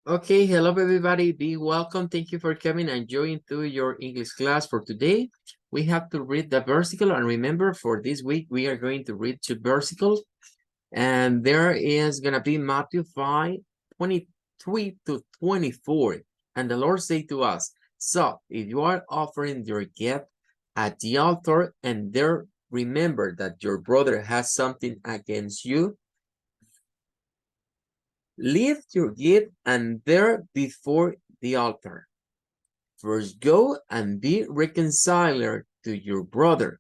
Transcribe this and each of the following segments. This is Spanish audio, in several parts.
Okay, hello everybody. Be welcome. Thank you for coming and joining to your English class for today. We have to read the versicle, and remember for this week we are going to read two versicles, and there is gonna be Matthew 5:23 to 24. And the Lord say to us, so if you are offering your gift at the altar and there remember that your brother has something against you, leave your gift and there before the altar. First go and be reconciled to your brother.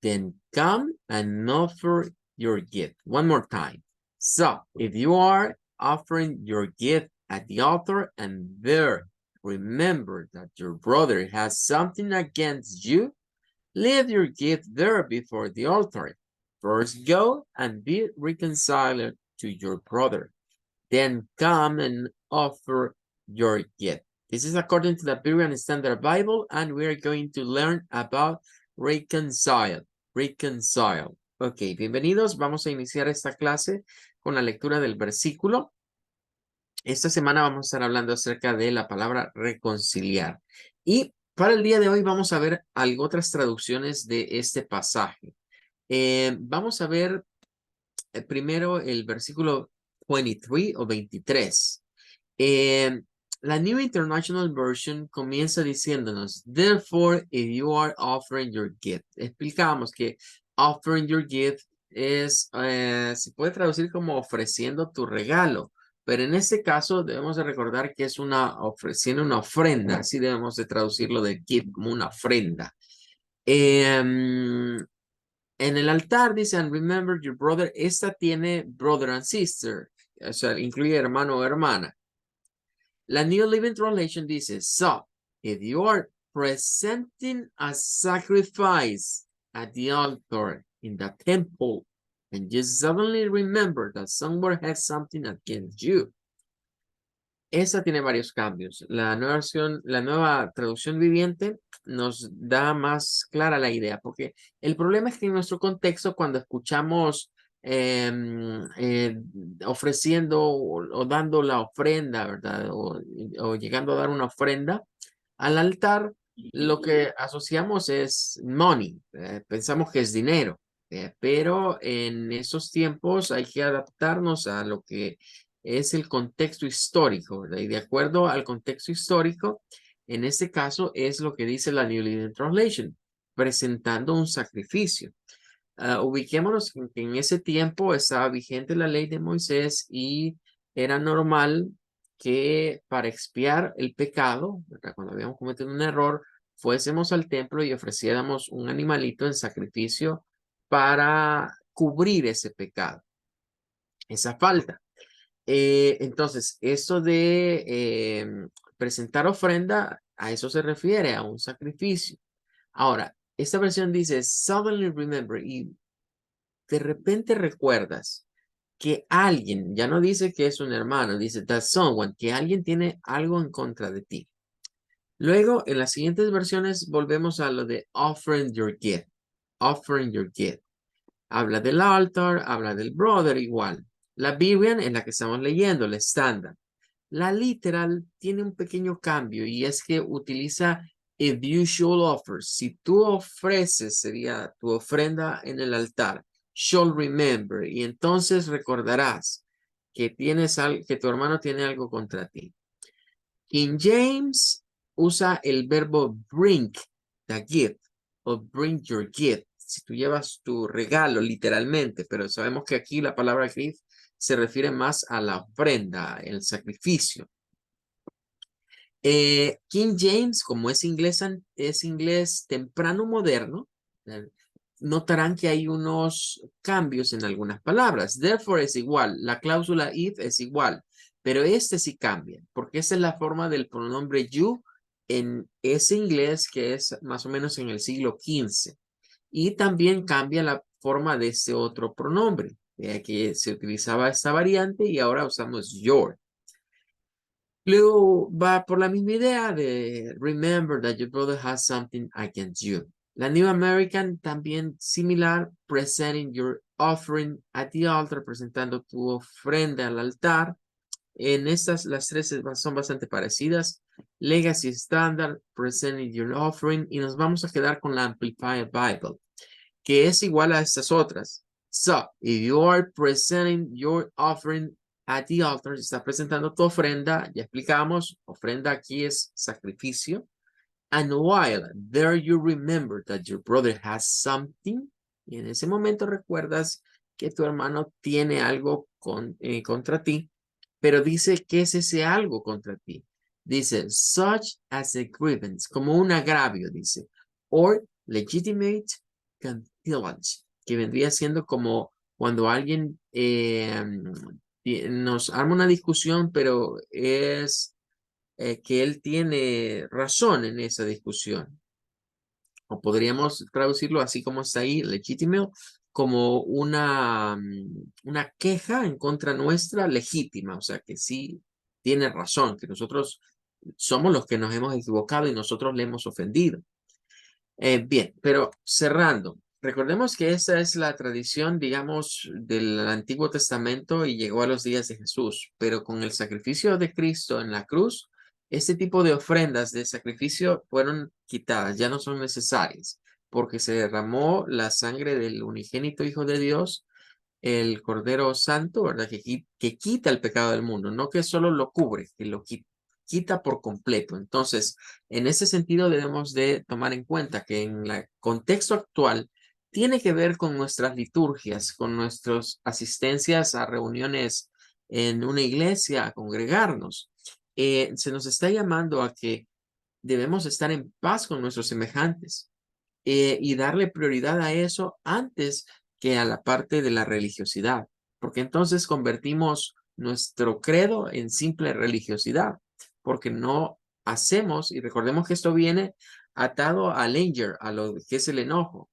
Then come and offer your gift. One more time. So if you are offering your gift at the altar and there remember that your brother has something against you, leave your gift there before the altar. First go and be reconciled to your brother. Then come and offer your gift. This is according to the Berean Standard Bible, and we are going to learn about reconcile. Reconcile. Ok, bienvenidos. Vamos a iniciar esta clase con la lectura del versículo. Esta semana vamos a estar hablando acerca de la palabra reconciliar. Y para el día de hoy vamos a ver algo, otras traducciones de este pasaje. Vamos a ver primero el versículo 23 o 23. La New International Version comienza diciéndonos, therefore, if you are offering your gift. Explicamos que offering your gift es, se puede traducir como ofreciendo tu regalo, pero en este caso debemos de recordar que es ofreciendo una ofrenda, así debemos de traducirlo de gift como una ofrenda. En el altar dice, and remember your brother, esta tiene brother and sister, o sea, incluye hermano o hermana. La New Living Translation dice, so, if you are presenting a sacrifice at the altar in the temple, and you suddenly remember that someone has something against you. Esa tiene varios cambios. La nueva traducción viviente nos da más clara la idea, porque el problema es que en nuestro contexto, cuando escuchamos ofreciendo o dando la ofrenda, ¿verdad? O llegando a dar una ofrenda al altar, lo que asociamos es money, pensamos que es dinero, pero en esos tiempos hay que adaptarnos a lo que es el contexto histórico, ¿verdad? Y de acuerdo al contexto histórico, en este caso es lo que dice la New Living Translation, presentando un sacrificio. Ubiquémonos que en ese tiempo estaba vigente la ley de Moisés y era normal que para expiar el pecado, ¿verdad? Cuando habíamos cometido un error, fuésemos al templo y ofreciéramos un animalito en sacrificio para cubrir ese pecado, esa falta. Entonces, eso de presentar ofrenda, a eso se refiere, a un sacrificio. Ahora, esta versión dice, suddenly remember, y de repente recuerdas que alguien, ya no dice que es un hermano, dice that someone, que alguien tiene algo en contra de ti. Luego, en las siguientes versiones, volvemos a lo de offering your gift. Offering your gift. Habla del altar, habla del brother igual. La Berean en la que estamos leyendo, la estándar. La literal tiene un pequeño cambio y es que utiliza if you shall offer. Si tú ofreces, sería tu ofrenda en el altar. Shall remember. Y entonces recordarás que que tu hermano tiene algo contra ti. King James usa el verbo bring the gift o bring your gift. Si tú llevas tu regalo literalmente, pero sabemos que aquí la palabra gift se refiere más a la ofrenda, el sacrificio. King James, como es inglés temprano moderno, notarán que hay unos cambios en algunas palabras. Therefore es igual, la cláusula if es igual, pero este sí cambia, porque esa es la forma del pronombre you en ese inglés que es más o menos en el siglo XV. Y también cambia la forma de ese otro pronombre, que se utilizaba esta variante y ahora usamos your. Luego va por la misma idea de remember that your brother has something against you. La New American también similar, presenting your offering at the altar, presentando tu ofrenda al altar. En estas, las tres son bastante parecidas. Legacy Standard, Presenting Your Offering, y nos vamos a quedar con la Amplified Bible, que es igual a estas otras. So, if you are presenting your offering at the altar, si está presentando tu ofrenda, ya explicamos, ofrenda aquí es sacrificio. And while there you remember that your brother has something, y en ese momento recuerdas que tu hermano tiene algo contra ti, pero dice que es ese algo contra ti. Dice, such as a grievance, como un agravio, dice, or legitimate complaint, que vendría siendo como cuando alguien nos arma una discusión, pero es que él tiene razón en esa discusión. O podríamos traducirlo así como está ahí, legitimate, como una queja en contra nuestra legítima, o sea, que sí tiene razón, que nosotros somos los que nos hemos equivocado y nosotros le hemos ofendido. Bien, pero cerrando, recordemos que esa es la tradición, digamos, del Antiguo Testamento y llegó a los días de Jesús, pero con el sacrificio de Cristo en la cruz, este tipo de ofrendas de sacrificio fueron quitadas, ya no son necesarias, porque se derramó la sangre del unigénito Hijo de Dios, el Cordero Santo, ¿verdad? Que quita el pecado del mundo, no que solo lo cubre, que lo quita por completo. Entonces, en ese sentido debemos de tomar en cuenta que en el contexto actual tiene que ver con nuestras liturgias, con nuestras asistencias a reuniones en una iglesia, a congregarnos. Se nos está llamando a que debemos estar en paz con nuestros semejantes y darle prioridad a eso antes que a la parte de la religiosidad, porque entonces convertimos nuestro credo en simple religiosidad, porque no hacemos, y recordemos que esto viene atado al anger, a lo que es el enojo.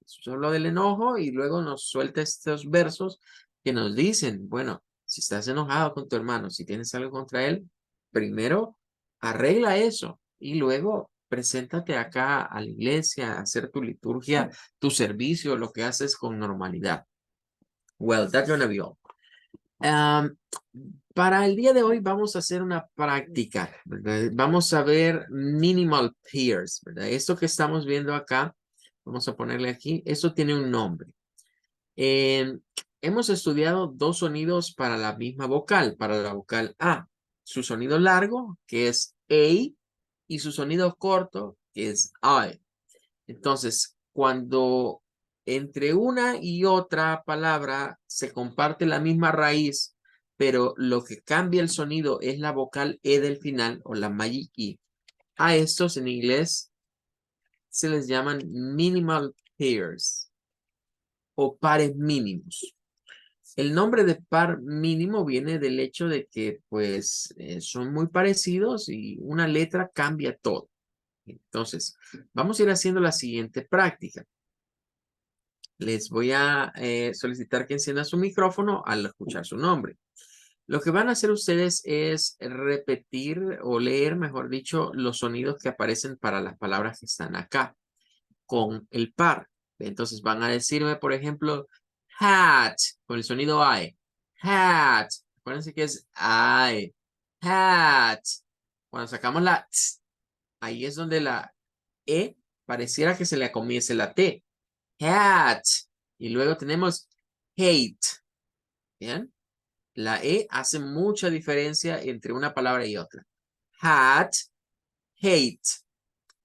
Solo del enojo y luego nos suelta estos versos que nos dicen, bueno, si estás enojado con tu hermano, si tienes algo contra él, primero arregla eso y luego preséntate acá a la iglesia, a hacer tu liturgia, tu servicio, lo que haces con normalidad. Well, that's gonna be all. Um, para el día de hoy vamos a hacer una práctica, ¿verdad? Vamos a ver minimal pairs, ¿verdad? Esto que estamos viendo acá, vamos a ponerle aquí, esto tiene un nombre. Hemos estudiado dos sonidos para la misma vocal, para la vocal A. Su sonido largo, que es A, y su sonido corto, que es I. Entonces, cuando entre una y otra palabra se comparte la misma raíz, pero lo que cambia el sonido es la vocal E del final o la magic E. A estos en inglés se les llaman minimal pairs o pares mínimos. El nombre de par mínimo viene del hecho de que pues son muy parecidos y una letra cambia todo. Entonces, vamos a ir haciendo la siguiente práctica. Les voy a solicitar que enciendan su micrófono al escuchar su nombre. Lo que van a hacer ustedes es repetir o leer, mejor dicho, los sonidos que aparecen para las palabras que están acá con el par. Entonces van a decirme, por ejemplo, hat, con el sonido I. Hat. Acuérdense que es I. Hat. Cuando sacamos la t, ahí es donde la E pareciera que se le comience la T. Hat. Y luego tenemos hate. ¿Bien? La E hace mucha diferencia entre una palabra y otra. Hat, hate.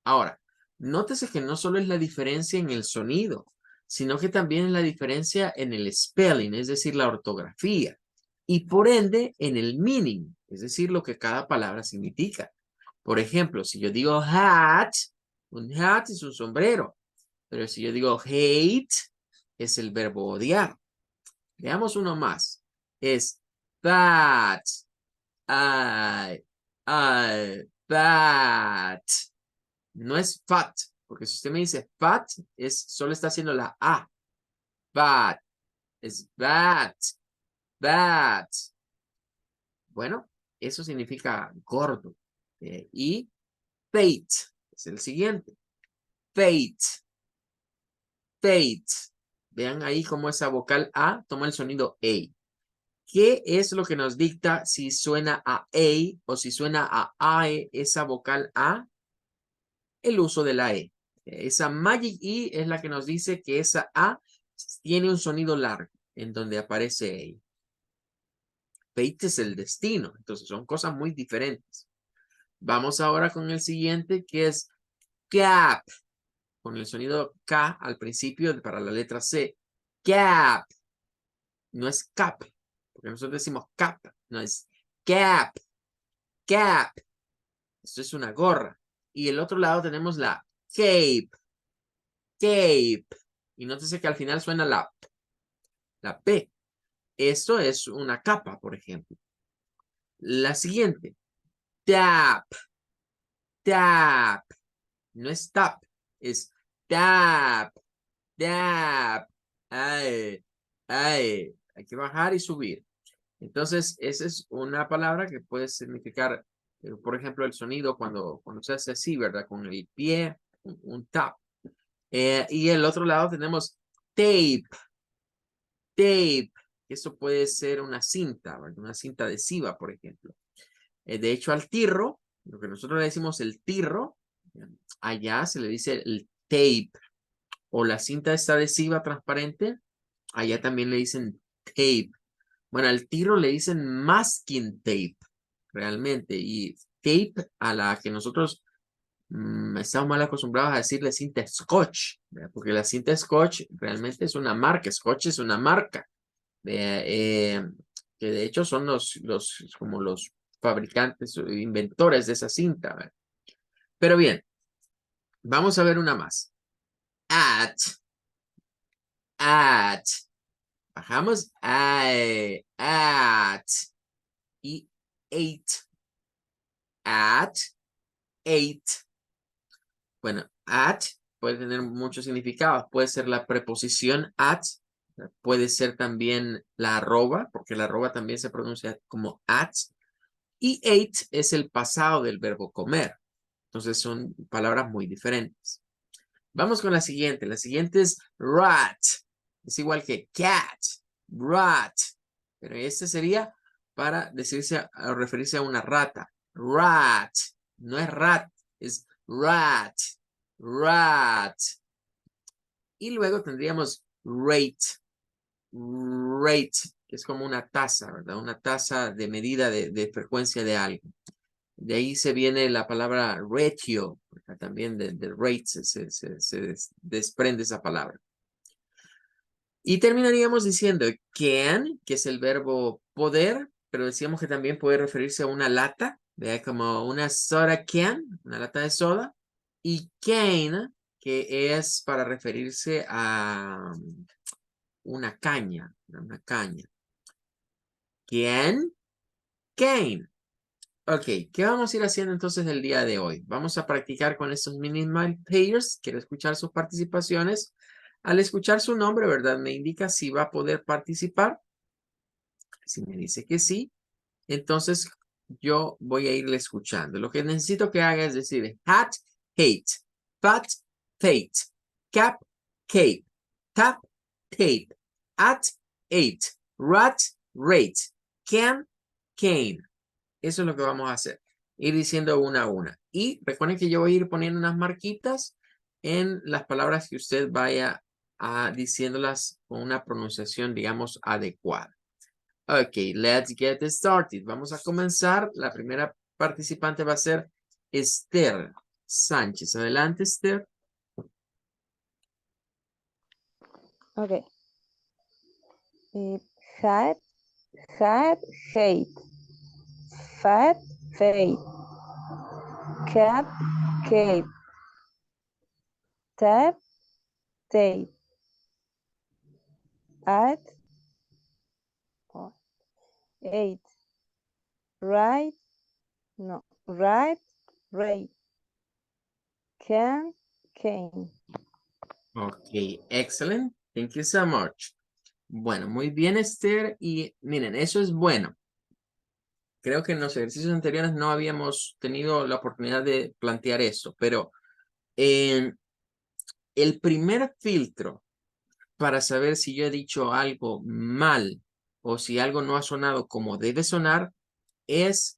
Ahora, nótese que no solo es la diferencia en el sonido, sino que también es la diferencia en el spelling, es decir, la ortografía. Y por ende, en el meaning, es decir, lo que cada palabra significa. Por ejemplo, si yo digo hat, un hat es un sombrero. Pero si yo digo hate, es el verbo odiar. Veamos uno más. Es that. That. No es fat, porque si usted me dice fat, solo está haciendo la A. Fat. Es that. That. Bueno, eso significa gordo. Y fate es el siguiente. Fate. Fate. Vean ahí cómo esa vocal A toma el sonido A. ¿Qué es lo que nos dicta si suena a o si suena a AE, esa vocal A? El uso de la E. Esa Magic E es la que nos dice que esa A tiene un sonido largo en donde aparece E. Fate es el destino, entonces son cosas muy diferentes. Vamos ahora con el siguiente que es cap, con el sonido K al principio para la letra C. Cap, no es cap, porque nosotros decimos cap, no es cap, cap. Esto es una gorra. Y el otro lado tenemos la cape, cape. Y nótese que al final suena la P. Esto es una capa, por ejemplo. La siguiente, tap, tap. No es tap, es tap, tap. Ay, ay. Hay que bajar y subir. Entonces, esa es una palabra que puede significar, por ejemplo, el sonido cuando se hace así, ¿verdad? Con el pie, un tap. Y el otro lado tenemos tape, tape. Eso puede ser una cinta, ¿verdad? Una cinta adhesiva, por ejemplo. De hecho, al tirro, lo que nosotros le decimos el tirro, allá se le dice el tape. O la cinta esta adhesiva transparente, allá también le dicen tape. Bueno, al tirro le dicen masking tape, realmente. Y tape a la que nosotros estamos mal acostumbrados a decirle cinta Scotch, ¿verdad? Porque la cinta Scotch realmente es una marca. Scotch es una marca. eh, que de hecho son como los fabricantes o inventores de esa cinta, ¿verdad? Pero bien, vamos a ver una más. At, at. Bajamos. At. Y eight. At, eight. Bueno, at puede tener muchos significados. Puede ser la preposición at. Puede ser también la arroba, porque la arroba también se pronuncia como at. Y ate es el pasado del verbo comer. Entonces son palabras muy diferentes. Vamos con la siguiente. La siguiente es rat. Es igual que cat, rat. Pero este sería para decirse o referirse a una rata. Rat. No es rat, es rat. Rat. Y luego tendríamos rate. Rate, que es como una tasa, ¿verdad? Una tasa de medida de frecuencia de algo. De ahí se viene la palabra ratio, también de rate se desprende esa palabra. Y terminaríamos diciendo can, que es el verbo poder, pero decíamos que también puede referirse a una lata, ¿verdad? Como una soda can, una lata de soda. Y cane, que es para referirse a una caña, una caña. Can, cane. Ok, ¿qué vamos a ir haciendo entonces el día de hoy? Vamos a practicar con estos minimal players. Quiero escuchar sus participaciones. Al escuchar su nombre, ¿verdad? Me indica si va a poder participar. Si me dice que sí, entonces yo voy a irle escuchando. Lo que necesito que haga es decir hat, hate, fat, fate, cap, cape, tap, tape, at, eight, rat, rate, can, cane. Eso es lo que vamos a hacer. Ir diciendo una a una. Y recuerden que yo voy a ir poniendo unas marquitas en las palabras que usted vaya diciéndolas con una pronunciación, digamos, adecuada. Ok, let's get started. Vamos a comenzar. La primera participante va a ser Esther Sánchez. Adelante, Esther. Okay. Hat, hate. Fat, fate. Cap, cape. Tap, tape. At, eight. Right, no. Right, rate. Can, cane. Ok, excellent. Thank you so much. Bueno, muy bien, Esther. Y miren, eso es bueno. Creo que en los ejercicios anteriores no habíamos tenido la oportunidad de plantear eso, pero el primer filtro para saber si yo he dicho algo mal o si algo no ha sonado como debe sonar, es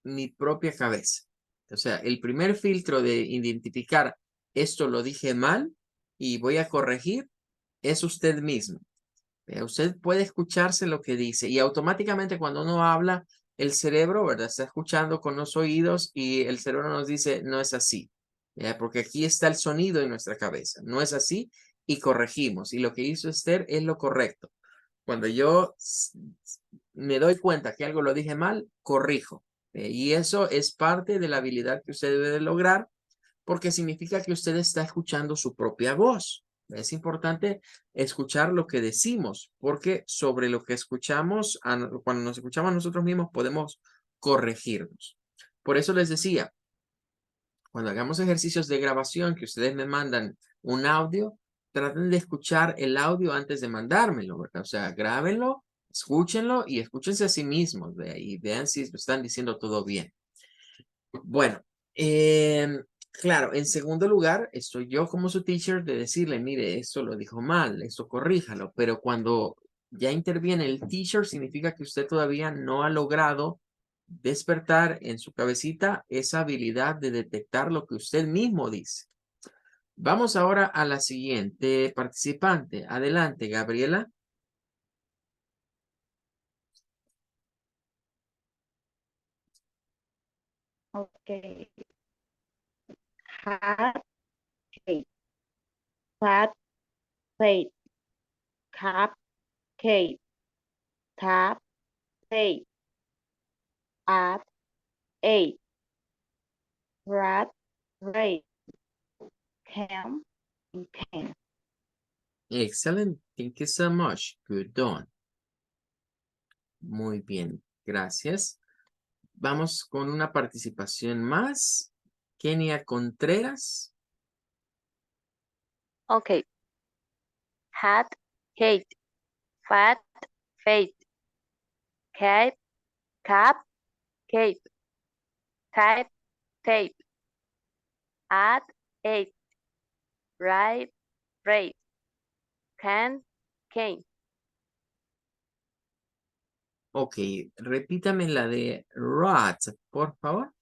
mi propia cabeza. O sea, el primer filtro de identificar esto lo dije mal y voy a corregir es usted mismo. Usted puede escucharse lo que dice y automáticamente cuando uno habla, el cerebro, ¿verdad? Está escuchando con los oídos y el cerebro nos dice, no es así, porque aquí está el sonido en nuestra cabeza, no es así y corregimos. Y lo que hizo Esther es lo correcto. Cuando yo me doy cuenta que algo lo dije mal, corrijo. Y eso es parte de la habilidad que usted debe de lograr porque significa que usted está escuchando su propia voz. Es importante escuchar lo que decimos, porque sobre lo que escuchamos, cuando nos escuchamos a nosotros mismos, podemos corregirnos. Por eso les decía, cuando hagamos ejercicios de grabación, que ustedes me mandan un audio, traten de escuchar el audio antes de mandármelo, ¿verdad? O sea, grábenlo, escúchenlo y escúchense a sí mismos, y vean si están diciendo todo bien. Bueno, claro, en segundo lugar, estoy yo como su teacher de decirle, mire, esto lo dijo mal, esto corríjalo, pero cuando ya interviene el teacher, significa que usted todavía no ha logrado despertar en su cabecita esa habilidad de detectar lo que usted mismo dice. Vamos ahora a la siguiente participante. Adelante, Gabriela. Okay. Hat, cake. Fat, plate. Cup, cake. Tap, tape. At, 8. Rat, rate. Cam, can. Excellent. Thank you so much. Good done. Muy bien. Gracias. Vamos con una participación más. Kenia Contreras. Okay. Hat, hate. Fat, fate. Cape, cap, cape. Type, tape. Add, 8. Right, rate. Can, came. Ok, repítame la de rat, por favor.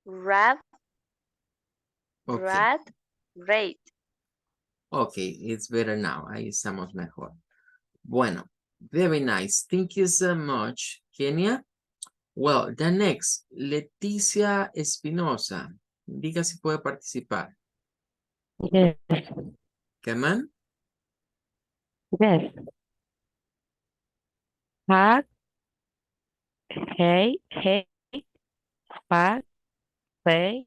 Rat, Ok, rat, rate. ok, it's better now. Ahí estamos mejor. Bueno, very nice. Thank you so much, Kenia. Well, the next, Leticia Espinosa. Diga si puede participar. Yes, Come on. yes. Hat, hey, hey, fat, say,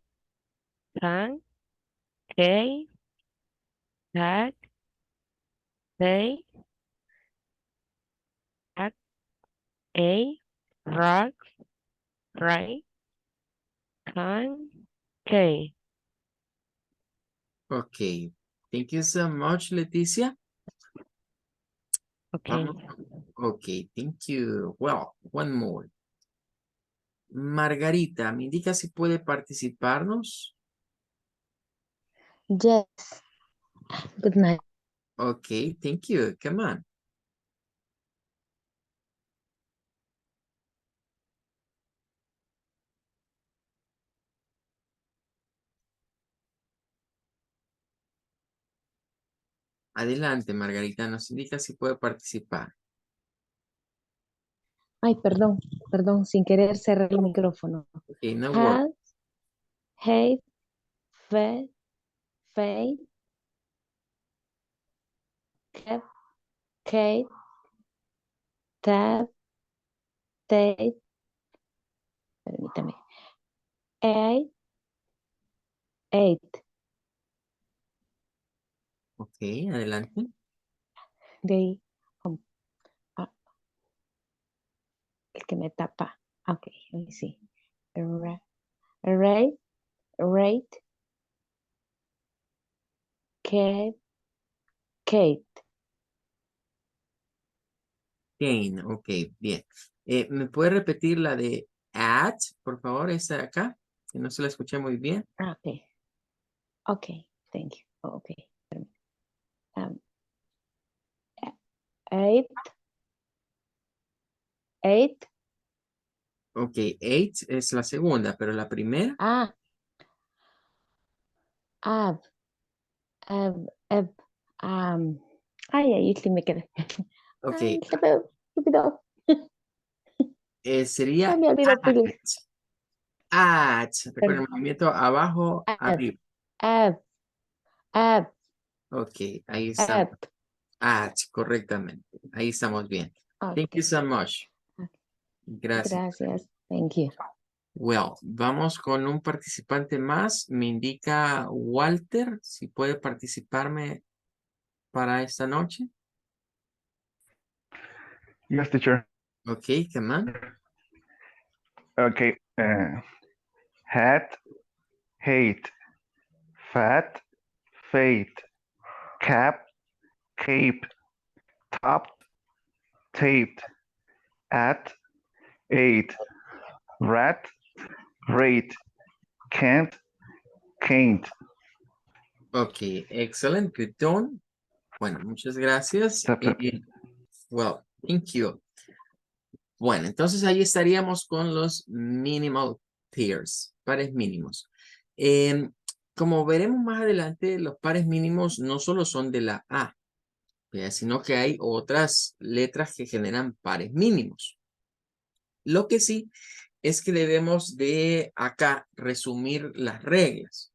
can, hey, tag, say, tag, a, rock, right, can, K. Ok, thank you so much, Leticia. Okay. Ok, thank you. Well, one more. Margarita, ¿me indica si puede participarnos? Yes. Good night. Ok, thank you. Come on. Adelante, Margarita, nos indica si puede participar. Ay, perdón, sin querer cerrar el micrófono. Ok, no worries. Had, hate, fed, fade, kept, Kate, tab, tape, permítame, eight, eight, Ok, adelante. de ahí, ah, el que me tapa. Ok, let me see. Rate, rate, Kate, Kate. Jane, ok, bien. ¿Me puede repetir la de at, por favor, esa de acá? Que no se la escuché muy bien. Ok, thank you. Ok, permítame. Eight. Eight. Ok, eight es la segunda, pero la primera. Ah. Ab. Ab. Ay, ahí sí me quedé. Ok, Ay, se me olvidó. Se sería me olvidó at. pedirle. At. Recuerden el Perdón. movimiento abajo, Ab. arriba. Ab. Ab. Ok, ahí estamos. Ab. At, correctamente. Ahí estamos bien. Thank you Okay. so much. Gracias. Gracias. Thank you. Well, vamos con un participante más. Me indica Walter, si puede participarme para esta noche. Yes, teacher. Ok, come on. Okay. Hat, hate, fat, fate, cap, cape, top, taped, at, eight, rat, rate, can't, can't. Ok, excellent, good done. Bueno, muchas gracias. Tap, tap. Well, thank you. Bueno, entonces ahí estaríamos con los minimal pairs, pares mínimos. Como veremos más adelante, los pares mínimos no solo son de la A, sino que hay otras letras que generan pares mínimos. Lo que sí es que debemos de acá resumir las reglas.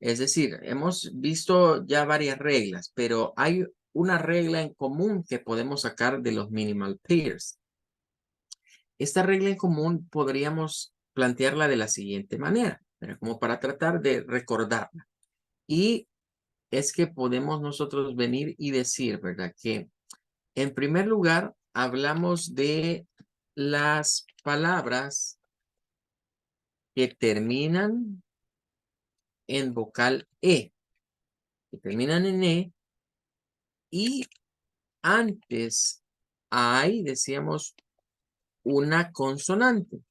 Es decir, hemos visto ya varias reglas, pero hay una regla en común que podemos sacar de los minimal pairs. Esta regla en común podríamos plantearla de la siguiente manera, pero como para tratar de recordarla. Y es que podemos nosotros venir y decir, ¿verdad? Que en primer lugar hablamos de las palabras que terminan en vocal E, que terminan en E y antes hay, decíamos, una consonante.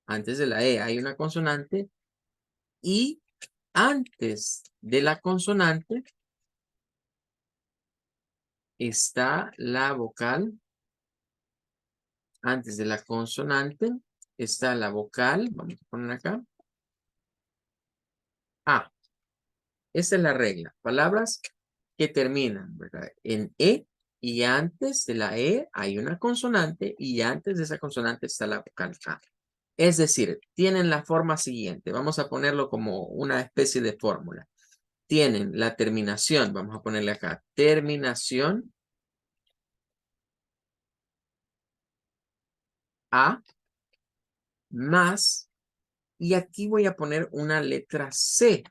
Antes de la E hay una consonante y antes de la consonante está la vocal. Antes de la consonante está la vocal. Vamos a poner acá. A. Esa es la regla. Palabras que terminan, ¿verdad? En E y antes de la E hay una consonante y antes de esa consonante está la vocal A. Es decir, tienen la forma siguiente. Vamos a ponerlo como una especie de fórmula. Tienen la terminación, vamos a ponerle acá, terminación A más, y aquí voy a poner una letra C.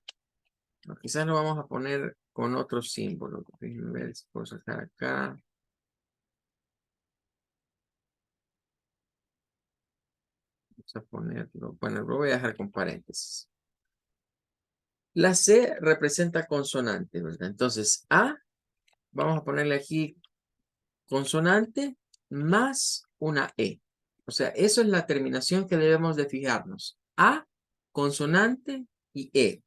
No, quizás lo vamos a poner con otro símbolo. Déjenme ver si puedo sacar acá. Vamos a ponerlo, bueno, lo voy a dejar con paréntesis. La C representa consonante, ¿verdad? Entonces, A, vamos a ponerle aquí consonante más una E. O sea, eso es la terminación que debemos de fijarnos. A, consonante y E.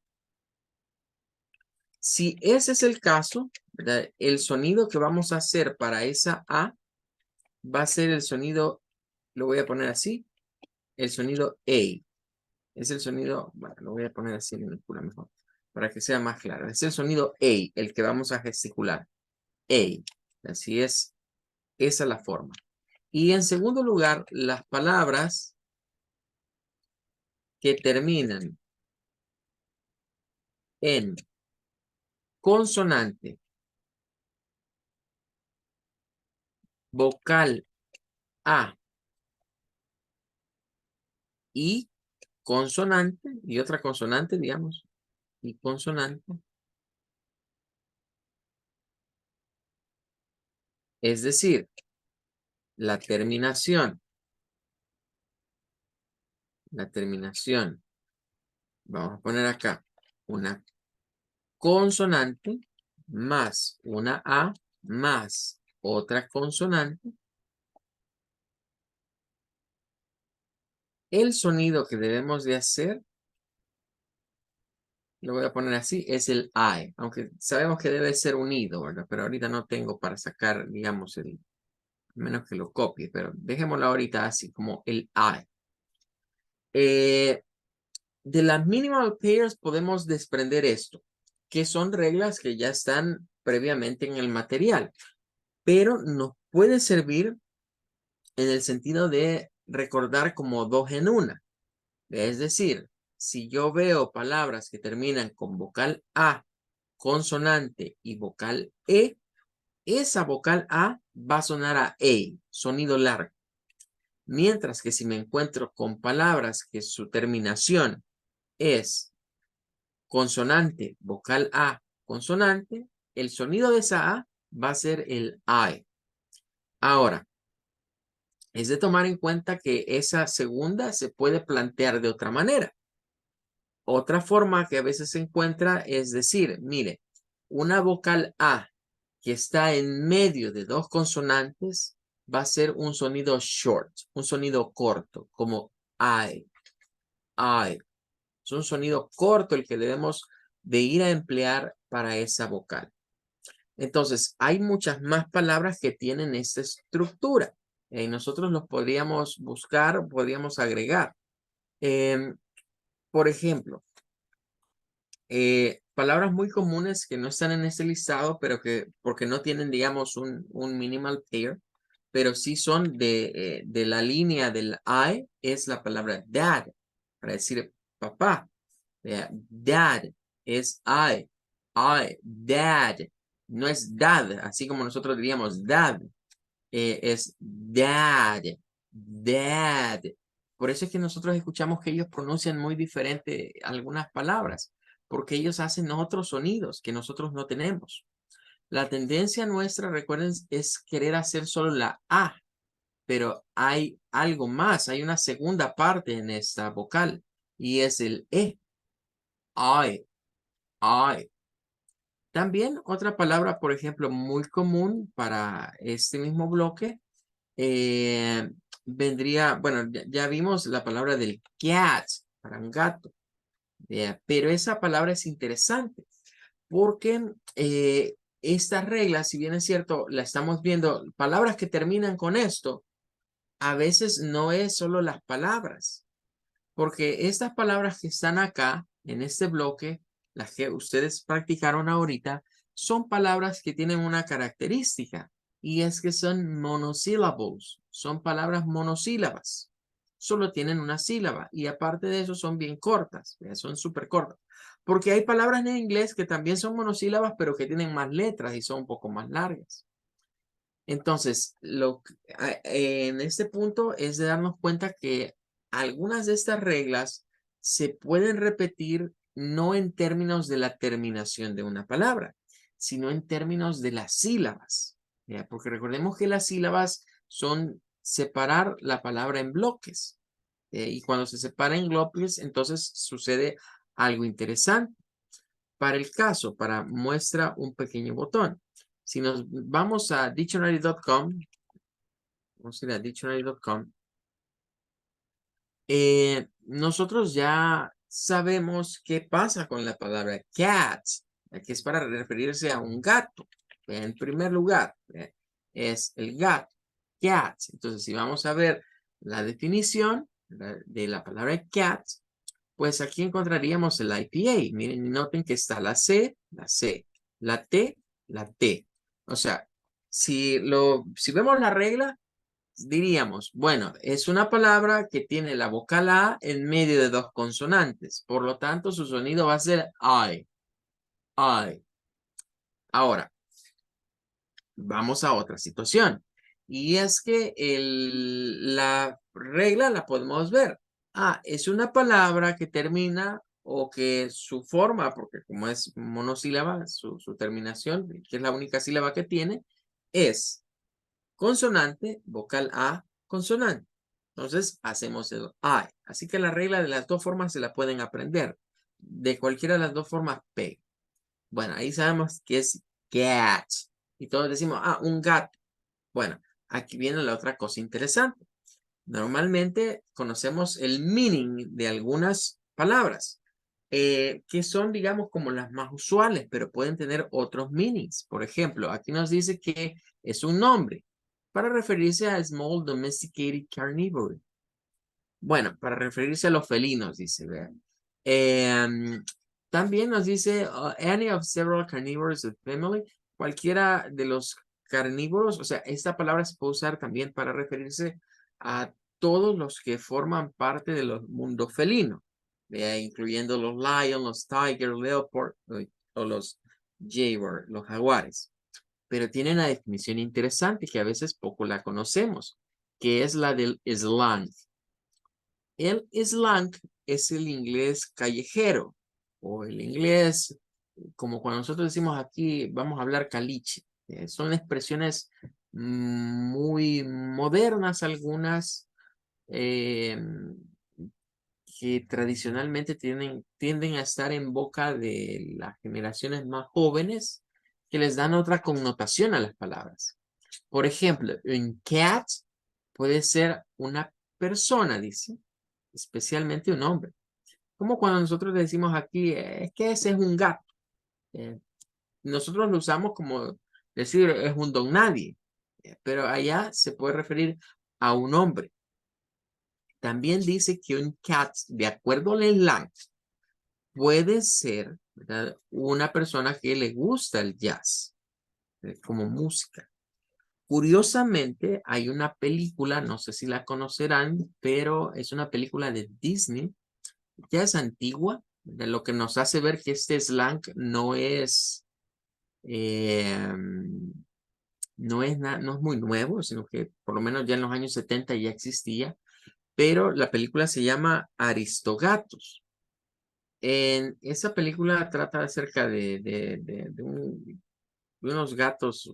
Si ese es el caso, ¿verdad? El sonido que vamos a hacer para esa A va a ser el sonido, lo voy a poner así, el sonido A. Es el sonido, bueno, lo voy a poner así en minúscula mejor, para que sea más claro. Es el sonido A, el que vamos a gesticular. A. Así es, esa es la forma. Y en segundo lugar, las palabras que terminan en consonante, vocal A y consonante, y otra consonante, digamos, y consonante. Es decir, la terminación, vamos a poner acá una consonante más una A más otra consonante. El sonido que debemos de hacer lo voy a poner así, es el I, aunque sabemos que debe ser unido, ¿verdad? Pero ahorita no tengo para sacar, digamos, a menos que lo copie, pero dejémoslo ahorita así, como el I. De las minimal pairs podemos desprender esto, que son reglas que ya están previamente en el material, pero nos puede servir en el sentido de recordar como dos en una. Es decir, si yo veo palabras que terminan con vocal A, consonante y vocal E, esa vocal A va a sonar a sonido largo. Mientras que si me encuentro con palabras que su terminación es consonante, vocal A, consonante, el sonido de esa A va a ser el I. Ahora, es de tomar en cuenta que esa segunda se puede plantear de otra manera. Otra forma que a veces se encuentra es decir, mire, una vocal A que está en medio de dos consonantes va a ser un sonido short, un sonido corto, como I. Es un sonido corto el que debemos de ir a emplear para esa vocal. Entonces, hay muchas más palabras que tienen esta estructura. Nosotros los podríamos buscar, podríamos agregar. Por ejemplo, palabras muy comunes que no están en este listado, pero que porque no tienen, digamos, un minimal pair, pero sí son de la línea del I, es la palabra dad, para decir papá. Dad es dad, no es dad, así como nosotros diríamos dad, es dad, dad. Por eso es que nosotros escuchamos que ellos pronuncian muy diferente algunas palabras, porque ellos hacen otros sonidos que nosotros no tenemos. La tendencia nuestra, recuerden, es querer hacer solo la A, pero hay algo más, hay una segunda parte en esta vocal y es el E. I. También otra palabra, por ejemplo, muy común para este mismo bloque, vendría, bueno, ya vimos la palabra del cat, para un gato, pero esa palabra es interesante porque esta regla, si bien es cierto, la estamos viendo, palabras que terminan con esto, a veces no es solo las palabras, porque estas palabras que están acá, en este bloque, las que ustedes practicaron ahorita, son palabras que tienen una característica, y es que son monosílabos, son palabras monosílabas. Solo tienen una sílaba, y aparte de eso son bien cortas, son súper cortas. Porque hay palabras en inglés que también son monosílabas, pero que tienen más letras y son un poco más largas. Entonces, en este punto es de darnos cuenta que algunas de estas reglas se pueden repetir no en términos de la terminación de una palabra, sino en términos de las sílabas. ¿Ya? Porque recordemos que las sílabas son separar la palabra en bloques. Y cuando se separa en bloques, entonces sucede algo interesante. Para el caso, para muestra un pequeño botón. Si nos vamos a dictionary.com, vamos a ir a dictionary.com, nosotros ya sabemos qué pasa con la palabra cat, que es para referirse a un gato. En primer lugar, es el gato, cat. Entonces, si vamos a ver la definición de la palabra cat, pues aquí encontraríamos el IPA. Miren, noten que está la C, la T, la T. O sea, si vemos la regla, diríamos, bueno, es una palabra que tiene la vocal A en medio de dos consonantes. Por lo tanto, su sonido va a ser I. Ahora, vamos a otra situación. Y es que la regla la podemos ver. Es una palabra que termina o que su forma, porque como es monosílaba, su terminación, que es la única sílaba que tiene, es consonante, vocal A, consonante. Entonces, hacemos el I. Así que la regla de las dos formas se la pueden aprender. De cualquiera de las dos formas, P. Bueno, ahí sabemos que es cat. Y todos decimos, un gato. Bueno, aquí viene la otra cosa interesante. Normalmente conocemos el meaning de algunas palabras, que son, digamos, como las más usuales, pero pueden tener otros meanings. Por ejemplo, aquí nos dice que es un nombre para referirse a small domesticated carnivore. Bueno, para referirse a los felinos, dice, vean. También nos dice any of several carnivores of family, cualquiera de los carnívoros, o sea, esta palabra se puede usar también para referirse a todos los que forman parte del mundo felino, incluyendo los lions, los tigers, leopard o los jaguar, los jaguares. Pero tiene una definición interesante que a veces poco la conocemos, que es la del slang. El slang es el inglés callejero o el inglés, como cuando nosotros decimos aquí, vamos a hablar caliche. Son expresiones muy modernas algunas que tradicionalmente tienden a estar en boca de las generaciones más jóvenes que les dan otra connotación a las palabras. Por ejemplo, un cat puede ser una persona, dice, especialmente un hombre. Como cuando nosotros decimos aquí, es que ese es un gato. Nosotros lo usamos como decir, es un don nadie. Pero allá se puede referir a un hombre. También dice que un cat, de acuerdo al slang, puede ser, ¿verdad?, una persona que le gusta el jazz como música. Curiosamente, hay una película, no sé si la conocerán, pero es una película de Disney, ya es antigua, de lo que nos hace ver que este slang no es, no es muy nuevo, sino que por lo menos ya en los años 70 ya existía, pero la película se llama Aristogatos. En esa película trata acerca de unos gatos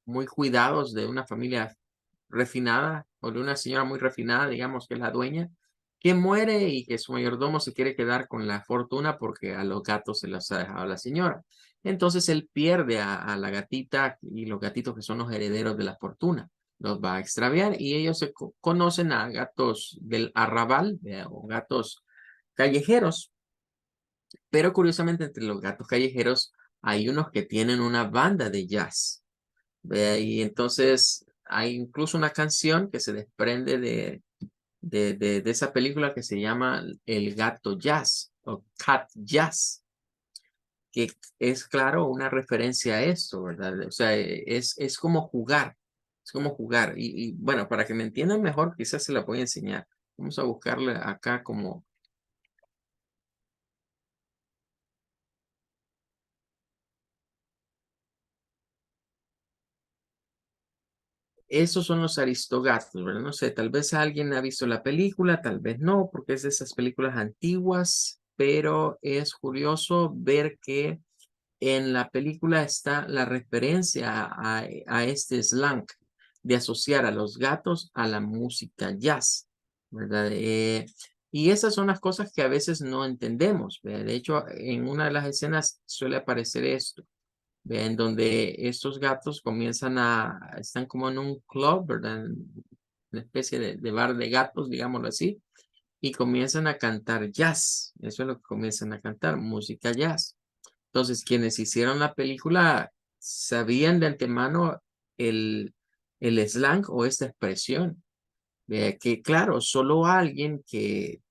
muy cuidados de una familia refinada o de una señora muy refinada, digamos que es la dueña, que muere y que su mayordomo se quiere quedar con la fortuna porque a los gatos se los ha dejado la señora. Entonces él pierde a la gatita y los gatitos que son los herederos de la fortuna. Los va a extraviar y ellos se conocen a gatos del arrabal o gatos callejeros. Pero curiosamente entre los gatos callejeros hay unos que tienen una banda de jazz. Y entonces hay incluso una canción que se desprende de esa película que se llama El Gato Jazz o Cat Jazz, que es claro una referencia a esto, ¿verdad? O sea, es como jugar, es como jugar. Y bueno, para que me entiendan mejor, quizás se la voy a enseñar. Vamos a buscarle acá como... Esos son los aristogatos, ¿verdad? No sé, tal vez alguien ha visto la película, tal vez no, porque es de esas películas antiguas, pero es curioso ver que en la película está la referencia a este slang de asociar a los gatos a la música jazz, ¿verdad? Y esas son las cosas que a veces no entendemos, ¿verdad? De hecho, en una de las escenas suele aparecer esto. En donde estos gatos están como en un club, ¿verdad? Una especie de bar de gatos, digámoslo así, y comienzan a cantar jazz. Eso es lo que comienzan a cantar, música jazz. Entonces, quienes hicieron la película sabían de antemano el slang o esta expresión. Que claro, solo alguien que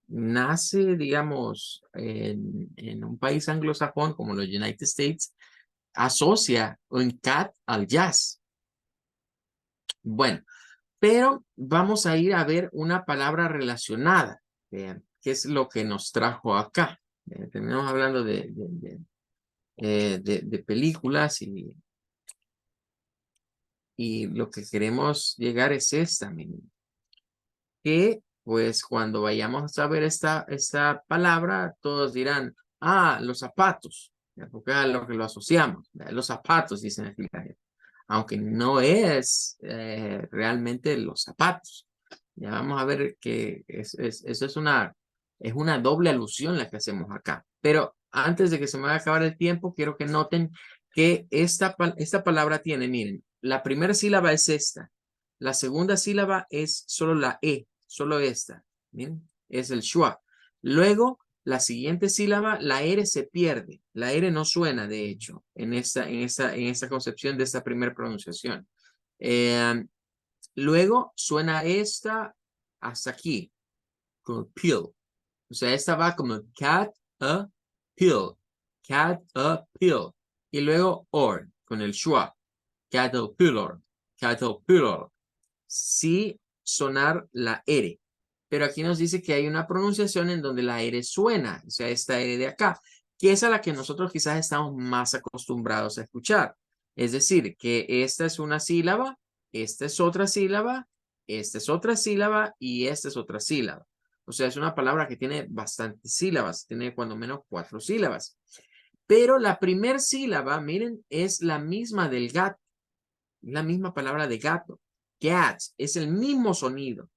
nace, digamos, en un país anglosajón como los United States, asocia un cat al jazz. Bueno, pero vamos a ir a ver una palabra relacionada, que es lo que nos trajo acá. Terminamos hablando de películas y lo que queremos llegar es esta, que pues cuando vayamos a ver esta palabra, todos dirán, ah, los zapatos, porque es a lo que lo asociamos, los zapatos, dicen aquí la gente, aunque no es realmente los zapatos. Ya vamos a ver que eso es una doble alusión la que hacemos acá. Pero antes de que se me vaya a acabar el tiempo, quiero que noten que esta palabra tiene, miren, la primera sílaba es esta. La segunda sílaba es solo la E, solo esta. Miren, es el schwa. Luego, la siguiente sílaba, la R se pierde. La R no suena, de hecho, en esta concepción de esta primera pronunciación. Luego suena esta hasta aquí, como pill. O sea, esta va como cat a pill. Cat a pill. Y luego or, con el schwa. Caterpillar. Caterpillar. Sí sonar la R. Pero aquí nos dice que hay una pronunciación en donde la R suena. O sea, esta R de acá. Que es a la que nosotros quizás estamos más acostumbrados a escuchar. Es decir, que esta es una sílaba, esta es otra sílaba, esta es otra sílaba y esta es otra sílaba. O sea, es una palabra que tiene bastantes sílabas, tiene cuando menos 4 sílabas. Pero la primer sílaba, miren, es la misma del gato. Es la misma palabra de gato. Cat, es el mismo sonido.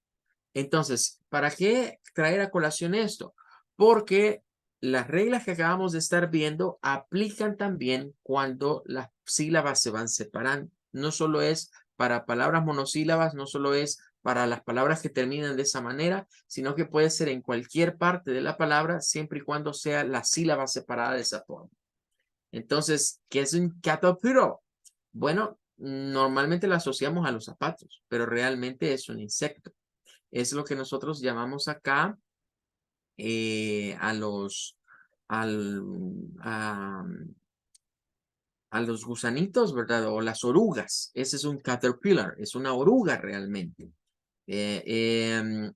Entonces, ¿para qué traer a colación esto? Porque las reglas que acabamos de estar viendo aplican también cuando las sílabas se van separando. No solo es para palabras monosílabas, no solo es para las palabras que terminan de esa manera, sino que puede ser en cualquier parte de la palabra, siempre y cuando sea la sílaba separada de esa forma. Entonces, ¿qué es un caterpillar? Bueno, normalmente la asociamos a los zapatos, pero realmente es un insecto. Es lo que nosotros llamamos acá a los gusanitos, ¿verdad? O las orugas. Ese es un caterpillar, es una oruga realmente. Que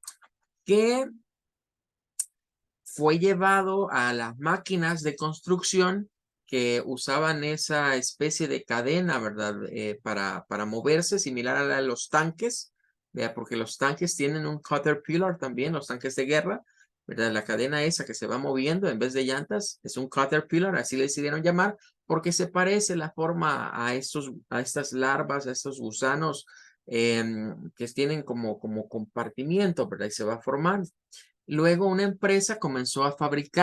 fue llevado a las máquinas de construcción que usaban esa especie de cadena, ¿verdad? Para moverse, similar a la de los tanques, ¿verdad? Porque los tanques tienen un caterpillar también, los tanques de guerra, ¿verdad? La cadena esa que se va moviendo en vez de llantas es un caterpillar, así le decidieron llamar, porque se parece la forma a estas larvas, a estos gusanos que tienen como compartimiento, ¿verdad? Y se va formando. Luego una empresa comenzó a fabricar